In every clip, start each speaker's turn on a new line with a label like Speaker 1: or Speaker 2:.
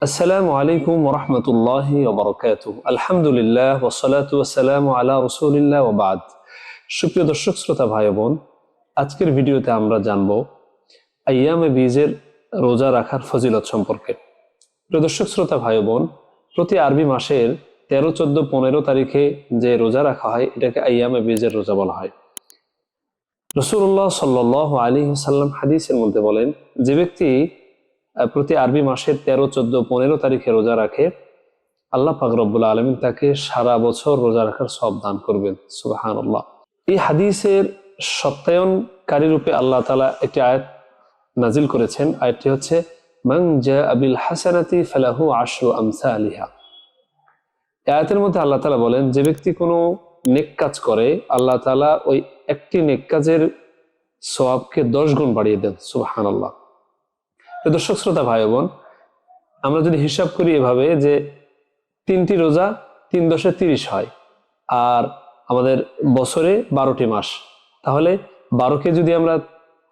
Speaker 1: আসসালামু আলাইকুম ওরহমতুল্লাহি ওবরকাতুহ। আলহামদুলিল্লাহ ওয়াসসালাতু ওয়াসসালামু আলা রাসূলিল্লাহ ওয়া বাদ। সুপ্রিয় দর্শক শ্রোতা ভাই বোন, আজকের ভিডিওতে আমরা জানব আইয়ামে বীজের রোজা রাখার ফজিলত সম্পর্কে। প্রিয় দর্শক শ্রোতা ভাই বোন, প্রতি আরবি মাসের 13, 14, 15 তারিখে যে রোজা রাখা হয় এটাকে আইয়ামে বীজের রোজা বলা হয়। রাসূলুল্লাহ সাল্লাল্লাহু আলাইহি ওয়াসাল্লাম হাদিসের মধ্যে বলেন, যে ব্যক্তি প্রতি আরবি মাসের 13, 14, 15 তারিখে রোজা রাখে, আল্লাহ পাক রব্বুল আলামিন তাকে সারা বছর রোজা রাখার সওয়াব দান করবেন। সুবহানাল্লাহ। এই হাদিসের সত্যায়নকারী রূপে আল্লাহ তাআলা একটি আয়াত নাজিল করেছেন। আয়াতটি হচ্ছে মান জাআ বিল হাসানাতি ফালাহু আশরু আমসালিহা। এই আয়াতের মধ্যে আল্লাহ তাআলা বলেন, যে ব্যক্তি কোনো নেক কাজ করে আল্লাহ তাআলা ওই একটি নেক কাজের সওয়াবকে 10 গুণ বাড়িয়ে দেন। সুবহানাল্লাহ। দর্শক শ্রোতা ভাই বোন, আমরা যদি হিসাব করি এভাবে যে 3টি রোজা 3 × 30 হয়, আর আমাদের বছরে 12টি মাস, তাহলে 12কে যদি আমরা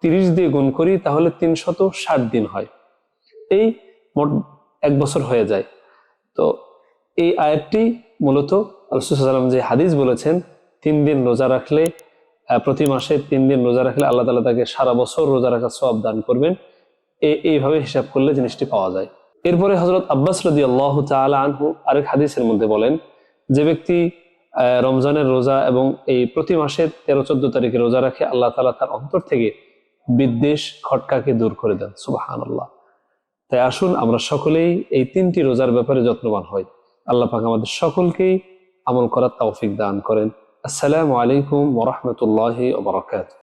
Speaker 1: 30 দিয়ে গুণ করি তাহলে 360 দিন হয়। এই মোট এক বছর হয়ে যায়। তো এই আয়াতটি মূলত রাসূল সাল্লাল্লাহু আলাইহি ওয়াসাল্লাম যে হাদিস বলেছেন 3 দিন রোজা রাখলে, প্রতি মাসে 3 দিন রোজা রাখলে আল্লাহ তাআলা তাকে সারা বছর রোজা রাখার সওয়াব দান করবেন, এইভাবে হিসাব করলে জিনিসটি পাওয়া যায়। এরপরে হযরত আব্বাস রাদিয়াল্লাহু তাআলা আনহু আরেক হাদিসের মধ্যে বলেন, যে ব্যক্তি রমজানের রোজা এবং এই প্রতি মাসের 13, 14 তারিখে রোজা রাখে, আল্লাহ তাআলা তার অন্তর থেকে বিদ্বেষ খটকাকে দূর করে দেন। সুবহানাল্লাহ। তাই আসুন আমরা সকলেই এই 3টি রোজার ব্যাপারে যত্নবান হই। আল্লাহ পাক আমাদের সকলকেই আমল করার তৌফিক দান করেন। আসসালামু আলাইকুম ওয়া রাহমাতুল্লাহি ওয়া বারাকাতুহু।